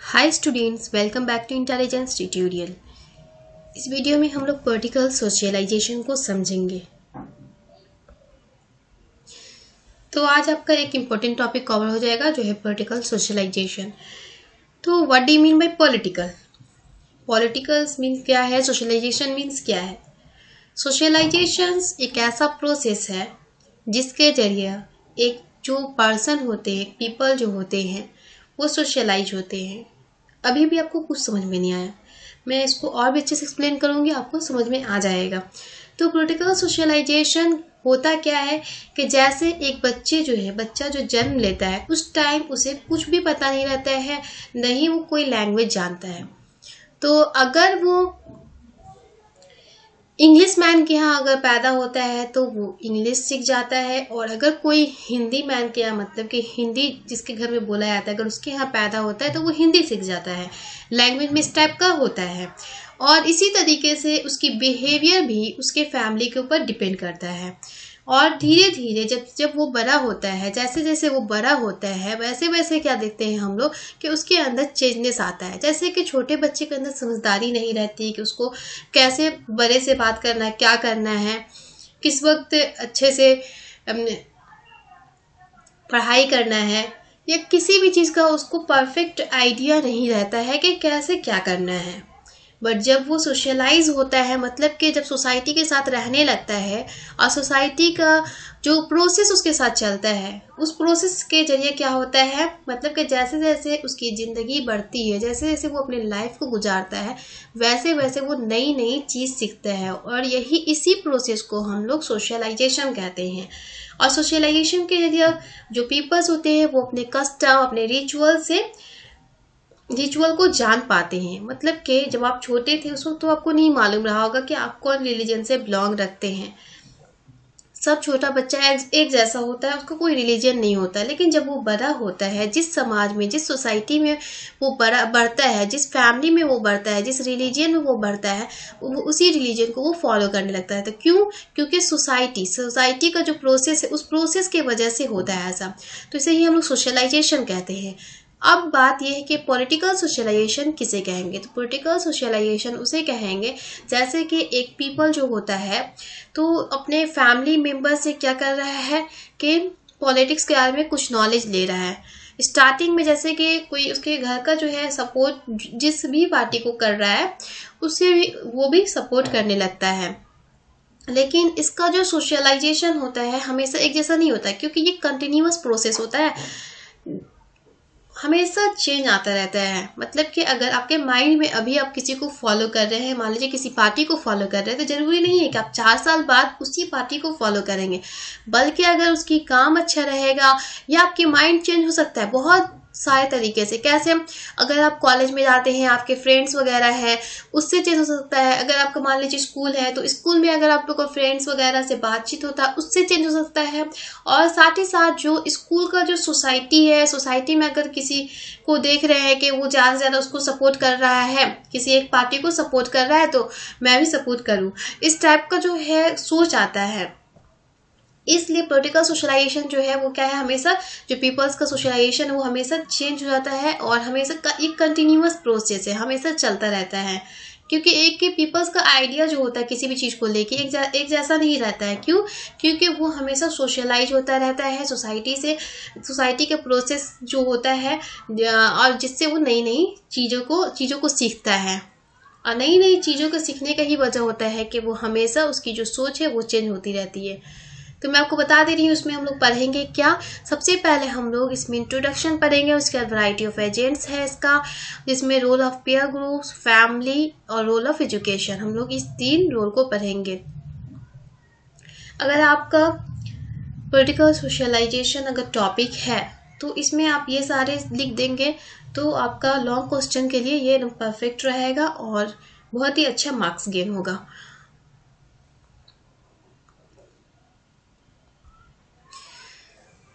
Hi students, welcome back to intelligence tutorial. इस video में हम लोग पॉलिटिकल सोशलाइजेशन को समझेंगे। तो आज आपका एक इम्पोर्टेंट टॉपिक कवर हो जाएगा जो है पॉलिटिकल सोशलाइजेशन। तो what do you mean by political? Politicals means क्या है, सोशलाइजेशन मीन्स क्या है? सोशलाइजेशन एक ऐसा प्रोसेस है जिसके जरिए एक जो पर्सन होते हैं, पीपल जो होते हैं, वो सोशलाइज होते हैं। अभी भी आपको कुछ समझ में नहीं आया, मैं इसको और भी अच्छे से एक्सप्लेन करूंगी, आपको समझ में आ जाएगा। तो पॉलिटिकल सोशलाइजेशन होता क्या है कि जैसे एक बच्चा जो जन्म लेता है उस टाइम उसे कुछ भी पता नहीं रहता है, नहीं वो कोई लैंग्वेज जानता है। तो अगर वो इंग्लिश मैन के यहाँ अगर पैदा होता है तो वो इंग्लिश सीख जाता है, और अगर कोई हिंदी मैन के यहाँ, मतलब कि हिंदी जिसके घर में बोला जाता है, अगर उसके यहाँ पैदा होता है तो वो हिंदी सीख जाता है। लैंग्वेज में इस टाइप का होता है। और इसी तरीके से उसकी बिहेवियर भी उसके फैमिली के ऊपर डिपेंड करता है। और धीरे धीरे जब जब वो बड़ा होता है, जैसे जैसे वो बड़ा होता है वैसे वैसे क्या देखते हैं हम लोग कि उसके अंदर चेंजेस आता है। जैसे कि छोटे बच्चे के अंदर समझदारी नहीं रहती कि उसको कैसे बड़े से बात करना है, क्या करना है, किस वक्त अच्छे से पढ़ाई करना है, या किसी भी चीज़ का उसको परफेक्ट आइडिया नहीं रहता है कि कैसे क्या करना है। बट जब वो सोशलाइज होता है, मतलब कि जब सोसाइटी के साथ रहने लगता है और सोसाइटी का जो प्रोसेस उसके साथ चलता है, उस प्रोसेस के जरिए क्या होता है, मतलब कि जैसे जैसे उसकी ज़िंदगी बढ़ती है, जैसे जैसे वो अपने लाइफ को गुजारता है, वैसे वैसे वो नई नई चीज़ सीखता है। और इसी प्रोसेस को हम लोग सोशलाइजेशन कहते हैं। और सोशलाइजेशन के जरिए जो पीपल्स होते हैं वो अपने कस्टम, अपने रिचुअल को जान पाते हैं। मतलब कि जब आप छोटे थे उस वक्त तो आपको नहीं मालूम रहा होगा कि आप कौन रिलीजन से बिलोंग रखते हैं। सब छोटा बच्चा एक जैसा होता है, उसका कोई रिलीजन नहीं होता। लेकिन जब वो बड़ा होता है, जिस समाज में, जिस सोसाइटी में वो बढ़ता है, जिस फैमिली में वो बढ़ता है, जिस रिलीजन में वो बढ़ता है, वो उसी रिलीजन को वो फॉलो करने लगता है। तो क्यों? क्योंकि सोसाइटी का जो प्रोसेस है, उस प्रोसेस की वजह से होता है ऐसा। तो इसे ही हम लोग सोशलाइजेशन कहते हैं। अब बात यह है कि पॉलिटिकल सोशलाइजेशन किसे कहेंगे? तो पॉलिटिकल सोशलाइजेशन उसे कहेंगे जैसे कि एक पीपल जो होता है तो अपने फैमिली मेंबर से क्या कर रहा है कि पॉलिटिक्स के बारे में कुछ नॉलेज ले रहा है। स्टार्टिंग में जैसे कि कोई उसके घर का जो है सपोर्ट जिस भी पार्टी को कर रहा है उससे भी वो भी सपोर्ट करने लगता है। लेकिन इसका जो सोशलाइजेशन होता है हमेशा एक जैसा नहीं होता है, क्योंकि ये कंटिन्यूअस प्रोसेस होता है, हमेशा चेंज आता रहता है। मतलब कि अगर आपके माइंड में अभी आप किसी को फॉलो कर रहे हैं, मान लीजिए किसी पार्टी को फॉलो कर रहे हैं, तो जरूरी नहीं है कि आप 4 साल बाद उसी पार्टी को फॉलो करेंगे। बल्कि अगर उसकी काम अच्छा रहेगा या आपके माइंड चेंज हो सकता है बहुत सारे तरीके से। कैसे? अगर आप कॉलेज में जाते हैं, आपके फ्रेंड्स वगैरह हैं, उससे चेंज हो सकता है। अगर आपका मान लीजिए स्कूल है तो स्कूल में अगर आप लोग को फ्रेंड्स वगैरह से बातचीत होता है, उससे चेंज हो सकता है। और साथ ही साथ जो स्कूल का जो सोसाइटी है, सोसाइटी में अगर किसी को देख रहे हैं कि वो ज़्यादा से ज़्यादा उसको सपोर्ट कर रहा है, किसी एक पार्टी को सपोर्ट कर रहा है, तो मैं भी सपोर्ट करूँ, इस टाइप का जो है सोच आता है। इसलिए पॉलिटिकल सोशलाइजेशन जो है वो क्या है, हमेशा जो पीपल्स का सोशलाइजेशन है वो हमेशा चेंज हो जाता है, और हमेशा एक कंटिन्यूअस प्रोसेस है, हमेशा चलता रहता है। क्योंकि एक के पीपल्स का आइडिया जो होता है किसी भी चीज़ को लेके एक जैसा नहीं रहता है। क्यों? क्योंकि वो हमेशा सोशलाइज होता रहता है सोसाइटी से, सोसाइटी का प्रोसेस जो होता है, और जिससे वो नई नई चीज़ों को सीखता है। और नई नई चीज़ों को सीखने का ही वजह होता है कि वो हमेशा उसकी जो सोच है वो चेंज होती रहती है। तो मैं आपको बता दे रही हूँ इसमें हम लोग पढ़ेंगे क्या। सबसे पहले हम लोग इसमें इंट्रोडक्शन पढ़ेंगे, उसके बाद वैरायटी ऑफ एजेंट्स है इसका, जिसमें role of peer groups, family और रोल ऑफ एजुकेशन, हम लोग इस 3 रोल को पढ़ेंगे। अगर आपका पॉलिटिकल सोशलाइजेशन अगर टॉपिक है तो इसमें आप ये सारे लिख देंगे तो आपका लॉन्ग क्वेश्चन के लिए ये परफेक्ट रहेगा और बहुत ही अच्छा मार्क्स गेन होगा।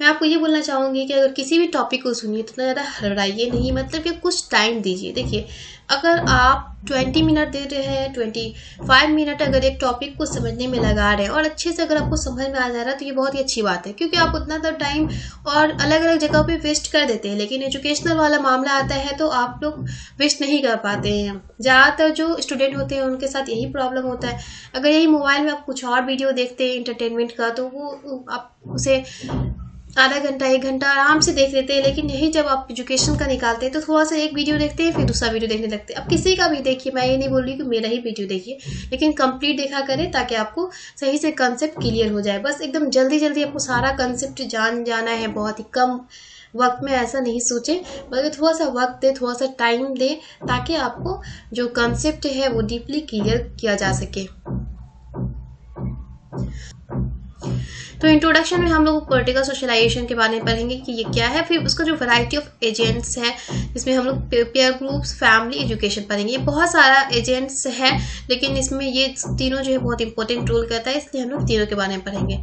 मैं आपको ये बोलना चाहूँगी कि अगर किसी भी टॉपिक को सुनिए तो इतना ज़्यादा हड़बड़ाइए नहीं, मतलब कि कुछ टाइम दीजिए। देखिए अगर आप 20 मिनट दे रहे हैं, 25 मिनट अगर एक टॉपिक को समझने में लगा रहे हैं और अच्छे से अगर आपको समझ में आ जा रहा है तो ये बहुत ही अच्छी बात है, क्योंकि आप उतना तो टाइम और अलग अलग जगह पे वेस्ट कर देते हैं। लेकिन एजुकेशनल वाला मामला आता है तो आप लोग वेस्ट नहीं कर पाते हैं। ज़्यादातर जो स्टूडेंट होते हैं उनके साथ यही प्रॉब्लम होता है। अगर यही मोबाइल में आप कुछ और वीडियो देखते हैं इंटरटेनमेंट का तो वो आप उसे आधा घंटा 1 घंटा आराम से देख लेते हैं। लेकिन यही जब आप एजुकेशन का निकालते हैं तो थोड़ा सा एक वीडियो देखते हैं फिर दूसरा वीडियो देखने लगते हैं। अब किसी का भी देखिए, मैं ये नहीं बोल रही कि मेरा ही वीडियो देखिए, लेकिन कंप्लीट देखा करें ताकि आपको सही से कंसेप्ट क्लियर हो जाए। बस एकदम जल्दी जल्दी आपको सारा कंसेप्ट जान जाना है बहुत ही कम वक्त में, ऐसा नहीं सोचें, बल्कि थोड़ा सा वक्त दे, थोड़ा सा टाइम दे, ताकि आपको जो कंसेप्ट है वो डीपली क्लियर किया जा सके। तो इंट्रोडक्शन में हम लोग पॉलिटिकल सोशलाइजेशन के बारे में पढ़ेंगे कि ये क्या है, फिर उसका जो वैरायटी ऑफ एजेंट्स है इसमें हम लोग पेयर ग्रुप्स, फैमिली, एजुकेशन पढ़ेंगे। ये बहुत सारा एजेंट्स है लेकिन इसमें ये तीनों जो है बहुत इंपॉर्टेंट रोल करता है, इसलिए हम लोग तीनों के बारे में पढ़ेंगे।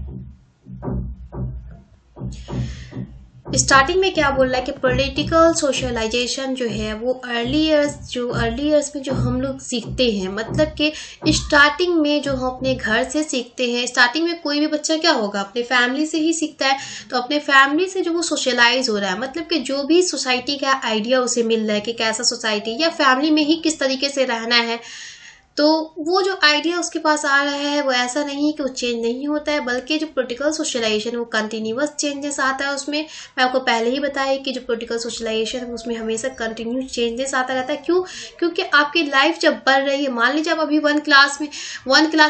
स्टार्टिंग में क्या बोल रहा है कि पॉलिटिकल सोशलाइजेशन जो है वो अर्ली ईयर्स में जो हम लोग सीखते हैं, मतलब कि स्टार्टिंग में जो हम अपने घर से सीखते हैं। स्टार्टिंग में कोई भी बच्चा क्या होगा, अपने फैमिली से ही सीखता है। तो अपने फैमिली से जो वो सोशलाइज हो रहा है, मतलब कि जो भी सोसाइटी का आइडिया उसे मिल रहा है कि कैसा सोसाइटी या फैमिली में ही किस तरीके से रहना है, तो वो जो आइडिया उसके पास आ रहा है वो ऐसा नहीं कि वो चेंज नहीं होता है, बल्कि जो पॉलिटिकल सोशलाइजेशन वो कंटिन्यूअस चेंजेस आता है उसमें। मैं आपको पहले ही बताया कि जो पॉलिटिकल सोशलाइजेशन है उसमें हमेशा कंटिन्यू चेंजेस आता रहता है। क्यों? क्योंकि आपकी लाइफ जब बढ़ रही है, मान लीजिए आप अभी वन क्लास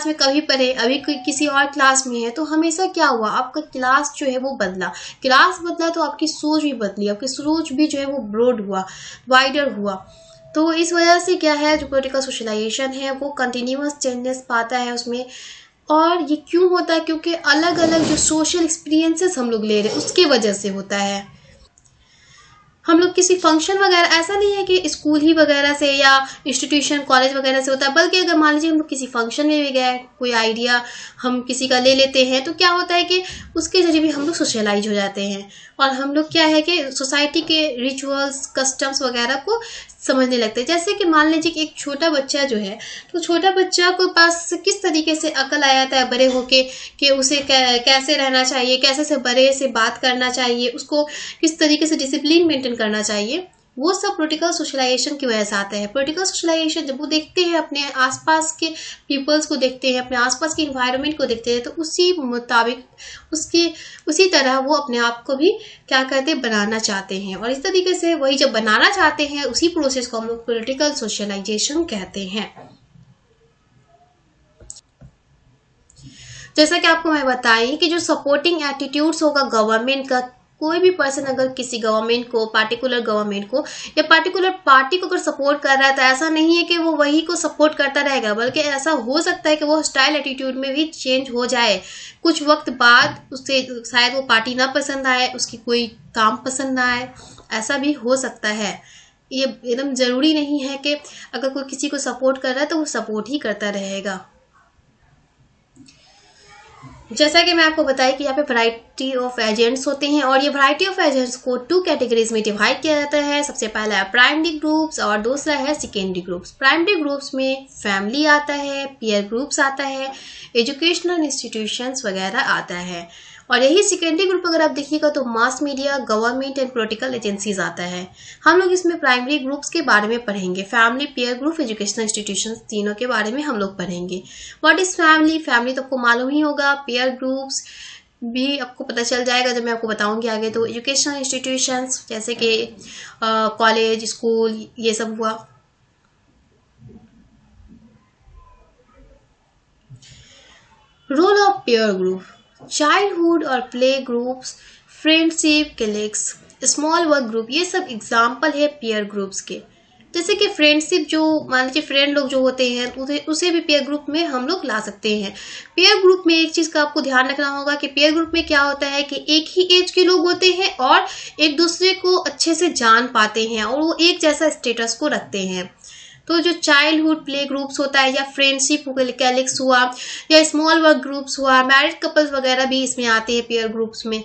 में कभी पढ़े, अभी किसी और क्लास में है, तो हमेशा क्या हुआ, आपका क्लास जो है वो बदला तो आपकी सोच भी बदली, आपकी सोच भी जो है वो ब्रॉड हुआ, वाइडर हुआ। तो इस वजह से क्या है, जो पॉलिटिकल सोशलाइजेशन है वो कंटिन्यूअस चेंजेस पाता है उसमें। और ये क्यों होता है? क्योंकि अलग अलग जो सोशल एक्सपीरियंसेस हम लोग ले रहे हैं उसके वजह से होता है। हम लोग किसी फंक्शन वगैरह, ऐसा नहीं है कि स्कूल ही वगैरह से या इंस्टीट्यूशन कॉलेज वगैरह से होता है, बल्कि अगर मान लीजिए हम लोग किसी फंक्शन में भी गए, कोई आइडिया हम किसी का ले लेते हैं तो क्या होता है कि उसके जरिए भी हम लोग सोशलाइज हो जाते हैं और हम लोग क्या है कि सोसाइटी के रिचुअल्स, कस्टम्स वगैरह को समझने लगते हैं। जैसे कि मान लीजिए कि एक छोटा बच्चा जो है, तो छोटा बच्चा को पास किस तरीके से अकल आ जाता है बड़े होके कि उसे कैसे रहना चाहिए, कैसे से बड़े से बात करना चाहिए, उसको किस तरीके से डिसिप्लिन मेंटेन करना चाहिए, वो सब पॉलिटिकल सोशलाइजेशन की वजह से आता है। पॉलिटिकल सोशलाइजेशन जब वो देखते हैं, अपने आसपास के पीपल्स को देखते हैं, अपने आसपास के इन्वायरमेंट को देखते हैं, तो उसी मुताबिक उसी तरह वो अपने आप को भी क्या कहते हैं, बनाना चाहते हैं। और इस तरीके से वही जब बनाना चाहते हैं उसी प्रोसेस को हम लोग पॉलिटिकल सोशलाइजेशन कहते हैं। जैसा कि आपको मैं बताई कि जो सपोर्टिंग एटीट्यूड्स होगा गवर्नमेंट का, कोई भी पर्सन अगर किसी गवर्नमेंट को, पार्टिकुलर गवर्नमेंट को या पार्टिकुलर पार्टी को अगर सपोर्ट कर रहा है, तो ऐसा नहीं है कि वो वही को सपोर्ट करता रहेगा, बल्कि ऐसा हो सकता है कि वो हॉस्टाइल एटीट्यूड में भी चेंज हो जाए। कुछ वक्त बाद उससे शायद वो पार्टी ना पसंद आए, उसकी कोई काम पसंद ना आए, ऐसा भी हो सकता है। ये एकदम ज़रूरी नहीं है कि अगर कोई किसी को सपोर्ट कर रहा है तो वो सपोर्ट ही करता रहेगा। जैसा कि मैं आपको बताई कि यहाँ पे वैरायटी ऑफ एजेंट्स होते हैं और ये वैरायटी ऑफ एजेंट्स को 2 कैटेगरीज में डिवाइड किया जाता है। सबसे पहला है प्राइमरी ग्रुप्स और दूसरा है सेकेंडरी ग्रुप्स। प्राइमरी ग्रुप्स में फैमिली आता है, पीयर ग्रुप्स आता है, एजुकेशनल इंस्टीट्यूशंस वगैरह आता है। और यही सेकेंडरी ग्रुप अगर आप देखिएगा तो mass media, government and political agencies आता है। हम लोग इसमें प्राइमरी ग्रुप्स के बारे में पढ़ेंगे, family, peer group, educational institutions, तीनों के बारे में हम लोग पढ़ेंगे। What is family? फैमिली तो आपको मालूम ही होगा। पीयर ग्रुप्स भी आपको पता चल जाएगा जब मैं आपको बताऊंगी आगे। तो एजुकेशनल इंस्टीट्यूशंस जैसे कि कॉलेज, स्कूल, ये सब हुआ। Role of peer group, childhood और play groups, friendship, colleagues, small work group, ये सब एग्जाम्पल है पीयर ग्रुप्स के। जैसे कि फ्रेंडशिप, जो मान लीजिए फ्रेंड लोग जो होते हैं उसे भी पीयर ग्रुप में हम लोग ला सकते हैं। पीयर ग्रुप में एक चीज का आपको ध्यान रखना होगा कि पीयर ग्रुप में क्या होता है कि एक ही एज के लोग होते हैं और एक दूसरे को अच्छे से जान पाते हैं और वो एक जैसा स्टेटस को रखते हैं। तो जो चाइल्डहुड प्ले ग्रुप्स होता है या फ्रेंडशिप कैलिक्स हुआ या स्मॉल वर्क ग्रुप्स हुआ, मैरिड कपल्स वगैरह भी इसमें आते हैं पीयर ग्रुप्स में।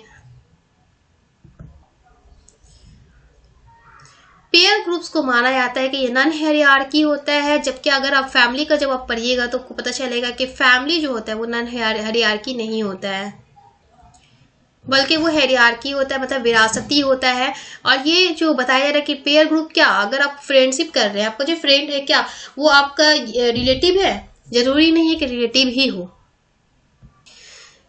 पेयर ग्रुप्स को माना जाता है कि ये नॉन हायरार्की होता है, जबकि अगर आप फैमिली का जब आप पढ़िएगा तो आपको पता चलेगा कि फैमिली जो होता है वो नॉन हायरार्की नहीं होता है, बल्कि वो हायरार्की होता है, मतलब विरासती होता है। और ये जो बताया जा रहा है कि पेयर ग्रुप, क्या अगर आप फ्रेंडशिप कर रहे हैं, आपका जो फ्रेंड है क्या वो आपका रिलेटिव है? जरूरी नहीं है कि रिलेटिव ही हो।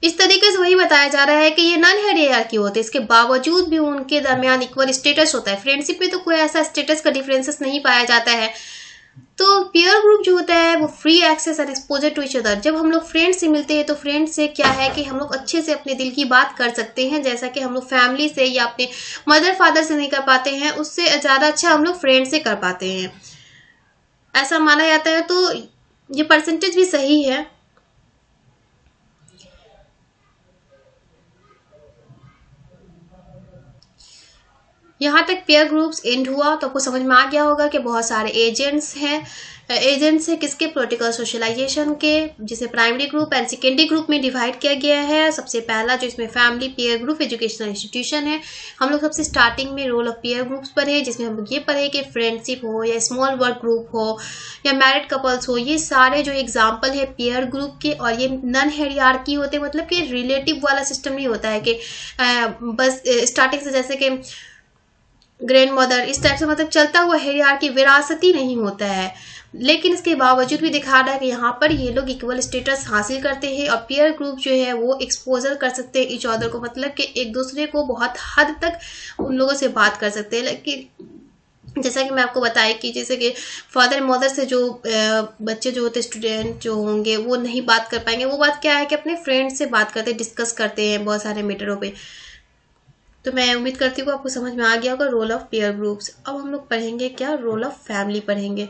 इस तरीके से वही बताया जा रहा है कि ये नॉन हायरार्की होते हैं, इसके बावजूद भी उनके दरमियान इक्वल स्टेटस होता है। फ्रेंडशिप में तो कोई ऐसा स्टेटस का डिफरेंसेस नहीं पाया जाता है। तो पेयर ग्रुप जो होता है वो फ्री एक्सेस और एक्सपोजर टू ईच अदर। जब हम लोग फ्रेंड से मिलते हैं तो फ्रेंड से क्या है कि हम लोग अच्छे से अपने दिल की बात कर सकते हैं, जैसा कि हम लोग फैमिली से या अपने मदर फादर से नहीं कर पाते हैं, उससे ज़्यादा अच्छा हम लोग फ्रेंड से कर पाते हैं, ऐसा माना जाता है। तो ये परसेंटेज भी सही है। यहाँ तक पेयर ग्रुप्स एंड हुआ तो आपको समझ में आ गया होगा कि बहुत सारे एजेंट्स हैं। एजेंट्स है किसके? पॉलिटिकल सोशलाइजेशन के, जिसे primary group and secondary group में डिवाइड किया गया है। सबसे पहला जो इसमें family, pair group, educational institution है। हम लोग सबसे स्टार्टिंग में रोल ऑफ पेयर ग्रुप्स पढ़े, जिसमें हम लोग ये पढ़े कि फ्रेंडशिप हो या स्मॉल वर्क ग्रुप हो या मैरिड कपल्स हो, ये सारे जो एग्जाम्पल है पेयर ग्रुप के। और ये नॉन हायरार्की होते हैं, मतलब कि रिलेटिव वाला सिस्टम नहीं होता है कि बस स्टार्टिंग से जैसे कि ग्रैंड मदर इस टाइप से मतलब चलता हुआ हायरार्की, विरासती नहीं होता है। लेकिन इसके बावजूद भी दिखा रहा है कि यहाँ पर ये लोग इक्वल स्टेटस हासिल करते हैं और पेयर ग्रुप जो है वो एक्सपोजर कर सकते हैं ईच अदर को, मतलब कि एक दूसरे को बहुत हद तक उन लोगों से बात कर सकते हैं। लेकिन जैसा कि मैं आपको बताई कि जैसे कि फादर मदर से जो बच्चे जो होते स्टूडेंट जो होंगे वो नहीं बात कर पाएंगे। वो बात क्या है कि अपने फ्रेंड से बात करते, डिस्कस करते हैं बहुत सारे मैटरों पे। तो मैं उम्मीद करती हूँ आपको समझ में आ गया होगा रोल ऑफ पेयर ग्रुप्स। अब हम लोग पढ़ेंगे क्या? रोल ऑफ फैमिली पढ़ेंगे।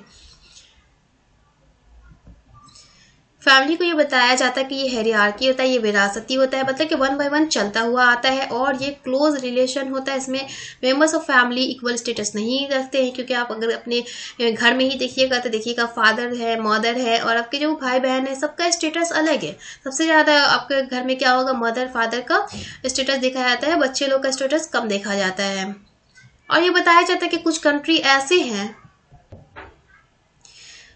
फैमिली को ये बताया जाता है कि ये हायरार्की होता है, ये विरासती होता है, मतलब कि वन बाय वन चलता हुआ आता है और ये क्लोज रिलेशन होता है। इसमें members of family equal status नहीं रखते हैं, क्योंकि आप अगर अपने घर में ही देखिएगा तो देखिएगा फादर है, मदर है और आपके जो भाई बहन है सबका स्टेटस अलग है। सबसे ज़्यादा आपके घर में क्या होगा? मदर फादर का स्टेटस देखा जाता है, बच्चे लोग का स्टेटस कम देखा जाता है। और ये बताया जाता है कि कुछ कंट्री ऐसे हैं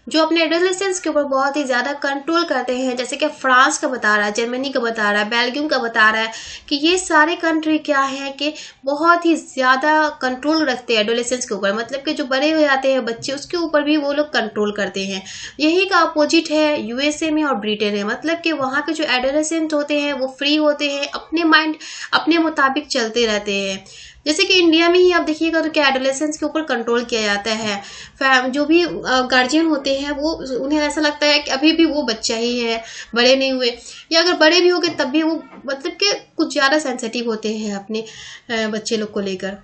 जो अपने एडोलेसेंस के ऊपर बहुत ही ज़्यादा कंट्रोल करते हैं, जैसे कि फ्रांस का बता रहा है, जर्मनी का बता रहा है, बेल्जियम का बता रहा है कि ये सारे कंट्री क्या है कि बहुत ही ज़्यादा कंट्रोल रखते हैं एडोलेसेंस के ऊपर, मतलब कि जो बड़े हो जाते हैं बच्चे उसके ऊपर भी वो लोग कंट्रोल करते हैं। यही का अपोजिट है यूएसए में और ब्रिटेन में, मतलब कि वहाँ के जो एडोलेसेंट होते हैं वो फ्री होते हैं, अपने माइंड अपने मुताबिक चलते रहते हैं। जैसे कि इंडिया में ही आप देखिएगा तो क्या एडोलेसेंस के ऊपर कंट्रोल किया जाता है। जो भी गार्जियन होते हैं वो उन्हें ऐसा लगता है कि अभी भी वो बच्चा ही है, बड़े नहीं हुए, या अगर बड़े भी हो गए तब भी वो मतलब कि कुछ ज़्यादा सेंसिटिव होते हैं अपने बच्चे लोग को लेकर।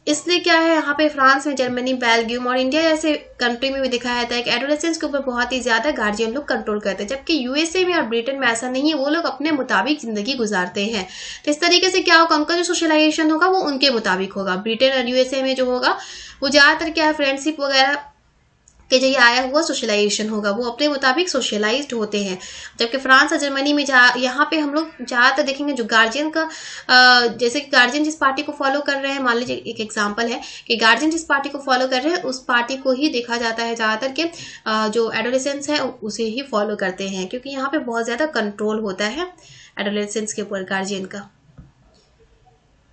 इसलिए क्या है यहाँ पे फ्रांस में, जर्मनी, बेल्जियम और इंडिया जैसे कंट्री में भी दिखाया जाता है कि एडोलेसेंस के ऊपर बहुत ही ज़्यादा गार्जियन लोग कंट्रोल करते हैं, जबकि यूएसए में और ब्रिटेन में ऐसा नहीं है, वो लोग अपने मुताबिक ज़िंदगी गुजारते हैं। तो इस तरीके से क्या होगा, उनका जो सोशलाइजेशन होगा वो उनके मुताबिक होगा। ब्रिटेन और यूएसए में जो होगा वो ज़्यादातर क्या है, फ्रेंडशिप वगैरह के जरिए आया हुआ सोशलाइजेशन होगा, वो अपने मुताबिक सोशलाइज्ड होते हैं। जबकि फ्रांस और जर्मनी में यहाँ पे हम लोग ज़्यादातर देखेंगे जो गार्जियन का जैसे कि गार्जियन जिस पार्टी को फॉलो कर रहे हैं, मान लीजिए एक एग्जांपल है कि गार्जियन जिस पार्टी को फॉलो कर रहे हैं उस पार्टी को ही देखा जाता है ज़्यादातर कि जो एडोलेसेंस है उसे ही फॉलो करते हैं, क्योंकि यहाँ पे बहुत ज़्यादा कंट्रोल होता है एडोलेसेंस के ऊपर गार्जियन का।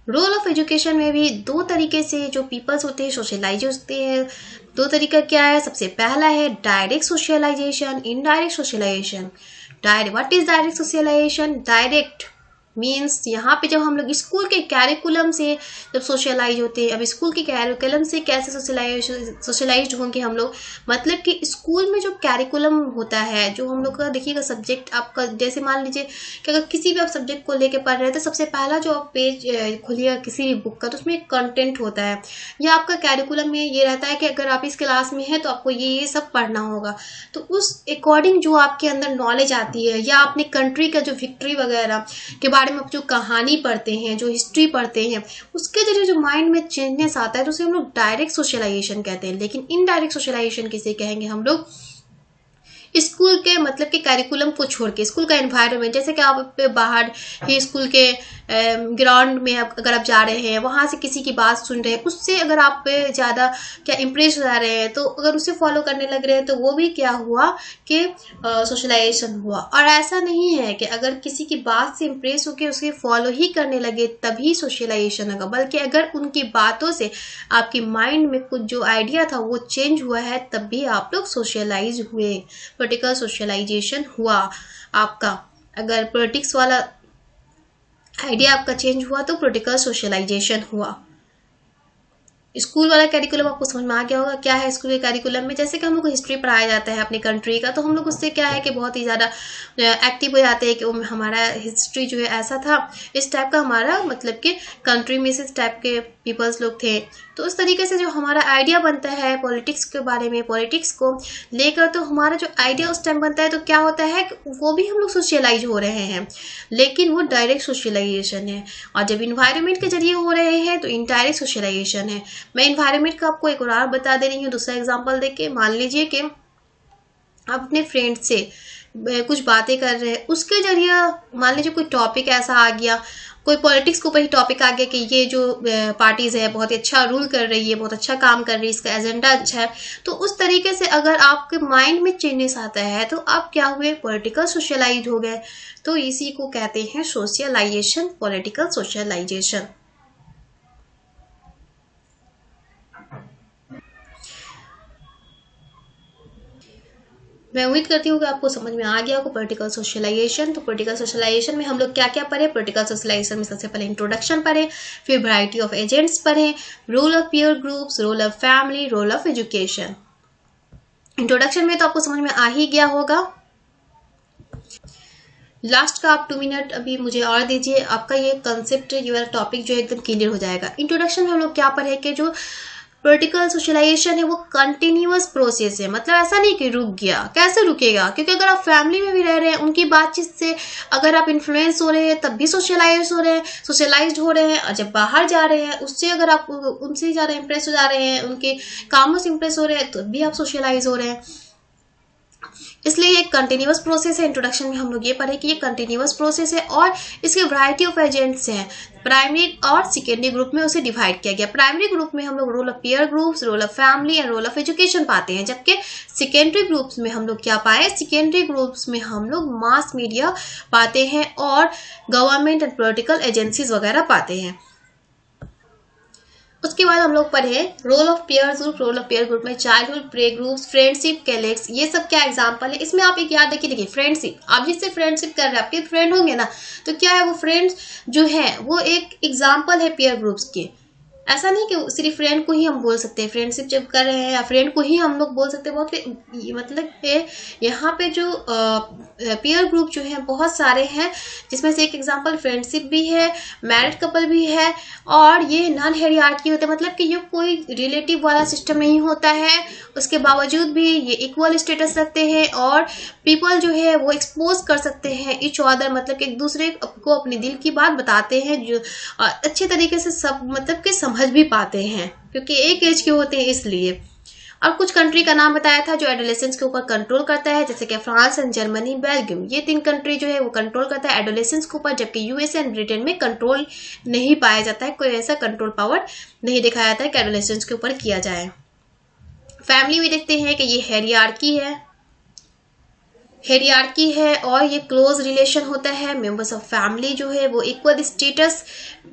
रोल ऑफ एजुकेशन में भी दो तरीके से जो पीपल्स होते हैं सोशलाइज होते हैं। दो तरीका क्या है? सबसे पहला है direct socialization, indirect socialization. What is direct socialization? Direct means यहाँ पे जब हम लोग स्कूल के कैरिकुलम से जब सोशलाइज होते हैं, अब स्कूल के कैरिकुलम से कैसे सोशलाइज्ड होंगे हम लोग, मतलब कि स्कूल में जो कैरिकुलम होता है, जो हम लोग का देखिएगा सब्जेक्ट आपका, जैसे मान लीजिए कि अगर किसी भी आप सब्जेक्ट को लेके पढ़ रहे हैं तो सबसे पहला जो आप पेज खोलिएगा किसी भी बुक का तो उसमें एक कंटेंट होता है, या आपका कैरिकुलम में ये रहता है कि अगर आप इस क्लास में हैं तो आपको ये सब पढ़ना होगा। तो उस अकॉर्डिंग जो आपके अंदर नॉलेज आती है, या अपने कंट्री का जो विक्ट्री वगैरह के बारे में जो कहानी पढ़ते हैं, जो हिस्ट्री पढ़ते हैं, उसके जरिए जो माइंड में चेंजनेस आता है तो उसे हम लोग डायरेक्ट सोशलाइजेशन कहते हैं। लेकिन इनडायरेक्ट सोशलाइजेशन किसे कहेंगे हम लोग? स्कूल के मतलब के करिकुलम को छोड़ के, स्कूल का एनवायरनमेंट, जैसे कि आप बाहर ही स्कूल के ग्राउंड में अगर आप जा रहे हैं, वहाँ से किसी की बात सुन रहे हैं, उससे अगर आप पे ज़्यादा क्या इम्प्रेस हो जा रहे हैं, तो अगर उसे फॉलो करने लग रहे हैं तो वो भी क्या हुआ कि सोशलाइजेशन हुआ। और ऐसा नहीं है कि अगर किसी की बात से इम्प्रेस होकर उसे फॉलो ही करने लगे तभी सोशलाइजेशन होगा, बल्कि अगर उनकी बातों से आपके माइंड में कुछ जो आइडिया था वो चेंज हुआ है तब भी आप लोग सोशलाइज हुए, पॉलिटिकल सोशलाइजेशन हुआ आपका। अगर पॉलिटिक्स वाला आइडिया आपका चेंज हुआ तो पॉलिटिकल सोशलाइजेशन हुआ। स्कूल वाला कैरिकुलम आपको समझ में आ गया होगा। क्या है स्कूल के कैरिकुलम में, जैसे कि हम लोग को हिस्ट्री पढ़ाया जाता है अपनी कंट्री का, तो हम लोग उससे क्या है कि बहुत ही ज़्यादा एक्टिव हो जाते हैं कि वो हमारा हिस्ट्री जो है ऐसा था, इस टाइप का हमारा मतलब कि कंट्री में से इस टाइप के पीपल्स लोग थे। तो उस तरीके से जो हमारा आइडिया बनता है पॉलिटिक्स के बारे में, पॉलिटिक्स को लेकर, तो हमारा जो आइडिया उस टाइम बनता है तो क्या होता है वो भी हम लोग सोशलाइज हो रहे हैं, लेकिन वो डायरेक्ट सोशलाइजेशन है। और जब इन्वायरमेंट के जरिए हो रहे हैं तो इनडायरेक्ट सोशलाइजेशन है। मैं इन्वायरमेंट का आपको एक और बता दे रही हूँ दूसरा एग्जांपल देके। मान लीजिए कि आप अपने फ्रेंड से कुछ बातें कर रहे हैं, उसके जरिए मान लीजिए कोई टॉपिक ऐसा आ गया, कोई पॉलिटिक्स के ऊपर ही टॉपिक आ गया कि ये जो पार्टीज है बहुत ही अच्छा रूल कर रही है, बहुत अच्छा काम कर रही है, इसका एजेंडा अच्छा है, तो उस तरीके से अगर आपके माइंड में चेंजेस आता है तो आप क्या हुए, पॉलिटिकल सोशलाइज हो गए। तो इसी को कहते हैं सोशलाइजेशन, पॉलिटिकल सोशलाइजेशन। मैं उम्मीद करती हूँ कि आपको समझ में आ गया होगा पॉलिटिकल सोशलाइजेशन। तो पॉलिटिकल सोशलाइजेशन में हम लोग क्या क्या पढ़े, पॉलिटिकल सोशलाइजेशन में सबसे पहले इंट्रोडक्शन पढ़े, फिर वैरायटी ऑफ एजेंट्स पढ़े, role of peer groups, role of family, role of education. Introduction में तो आपको समझ में आ ही गया होगा। लास्ट का आप 2 मिनट अभी मुझे और दीजिए, आपका ये कंसेप्ट, ये टॉपिक जो है एकदम क्लियर हो जाएगा। इंट्रोडक्शन में हम लोग क्या पढ़े कि जो पॉलिटिकल सोशलाइजेशन है वो कंटिन्यूअस प्रोसेस है, मतलब ऐसा नहीं कि रुक गया। कैसे रुकेगा, क्योंकि अगर आप फैमिली में भी रह रहे हैं, उनकी बातचीत से अगर आप इन्फ्लुएंस हो रहे हैं तब भी सोशलाइज हो रहे हैं, और जब बाहर जा रहे हैं उससे अगर आप उनसे ज़्यादा इंप्रेस हो जा रहे हैं, उनके कामों से इंप्रेस हो रहे हैं, तब भी आप सोशलाइज हो रहे हैं। इसलिए ये कंटिन्यूअस प्रोसेस है। इंट्रोडक्शन में हम लोग ये पढ़े कि ये कंटिन्यूअस प्रोसेस है और इसके वैरायटी ऑफ एजेंट्स हैं। प्राइमरी और सेकेंडरी ग्रुप में उसे डिवाइड किया गया। प्राइमरी ग्रुप में हम लोग role of peer groups, role of family and role of education पाते हैं, जबकि सेकेंडरी ग्रुप्स में हम लोग क्या पाए, सेकेंडरी ग्रुप्स में हम लोग मास मीडिया पाते हैं और गवर्नमेंट एंड पॉलिटिकल एजेंसीज वगैरह पाते हैं। उसके बाद हम लोग पढ़े role of peer group. Role of peer group में childhood play groups, friendship, colleagues, ये सब क्या एग्जांपल है। इसमें आप एक याद रखिए, देखिए फ्रेंडशिप, आप जिससे फ्रेंडशिप कर रहे हैं आपके फ्रेंड होंगे ना, तो क्या है वो फ्रेंड्स जो है वो एक एग्जांपल है पेयर ग्रुप्स के। ऐसा नहीं कि सिर्फ फ्रेंड को ही हम बोल सकते हैं, फ्रेंडशिप जब कर रहे हैं या फ्रेंड को ही हम लोग बोल सकते हैं, बहुत मतलब यहाँ पे जो पीयर ग्रुप जो है बहुत सारे हैं, जिसमें से एक एग्जांपल फ्रेंडशिप भी है, मैरिड कपल भी है, और ये नॉन हायरार्की होते हैं, मतलब कि ये कोई रिलेटिव वाला सिस्टम नहीं होता है, उसके बावजूद भी ये इक्वल स्टेटस रखते हैं और पीपल जो है वो एक्सपोज कर सकते हैं ईच अदर, मतलब कि एक दूसरे को अपने दिल की बात बताते हैं, जो अच्छे तरीके से सब मतलब कि समझ भी पाते हैं, क्योंकि एक एज के होते हैं इसलिए। और कुछ कंट्री का नाम बताया था जो एडोलेसेंस के ऊपर कंट्रोल करता है, जैसे कि फ्रांस एंड जर्मनी, बेल्जियम, ये 3 कंट्री जो है वो कंट्रोल करता है एडोलेसेंस के ऊपर, जबकि यूएसए एंड ब्रिटेन में कंट्रोल नहीं पाया जाता है, कोई ऐसा कंट्रोल पावर नहीं दिखाया जाता है कि एडोलेसेंस के ऊपर किया जाए। फैमिली में देखते हैं कि ये हेरियार्की है और ये क्लोज रिलेशन होता है। मेंबर्स ऑफ फैमिली जो है वो इक्वल स्टेटस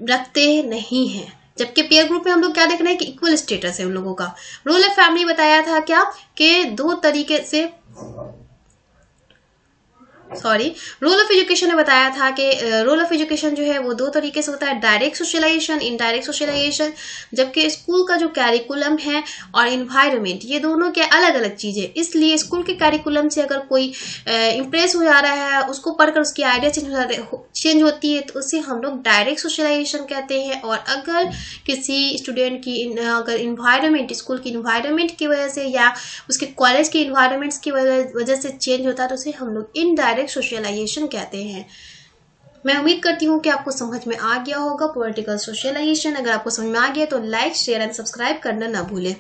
रखते नहीं हैं, जबकि पेयर ग्रुप में हम लोग क्या देख रहे हैं कि इक्वल स्टेटस है उन लोगों का। रोल ऑफ फैमिली बताया था क्या कि 2 तरीके से, रोल ऑफ एजुकेशन ने बताया था कि रोल ऑफ एजुकेशन जो है वो 2 तरीके से होता है, डायरेक्ट सोशलाइजेशन, इनडायरेक्ट सोशलाइजेशन, जबकि स्कूल का जो कैरिकुलम है और इन्वायरमेंट, ये दोनों के अलग अलग चीजें। इसलिए स्कूल के कैरिकुलम से अगर कोई इम्प्रेस हो जा रहा है, उसको पढ़कर उसकी आइडिया चेंज होती है, तो उसे हम लोग डायरेक्ट सोशलाइजेशन कहते हैं। और अगर किसी स्टूडेंट की अगर इन्वायरमेंट, स्कूल की इन्वायरमेंट की वजह से या उसके कॉलेज के इन्वायरमेंट्स की वजह से चेंज होता है, तो उसे हम लोग इनडायरेक्ट सोशलाइजेशन कहते हैं। मैं उम्मीद करती हूँ कि आपको समझ में आ गया होगा पॉलिटिकल सोशलाइजेशन। अगर आपको समझ में आ गया तो लाइक, शेयर एंड सब्सक्राइब करना ना भूलें।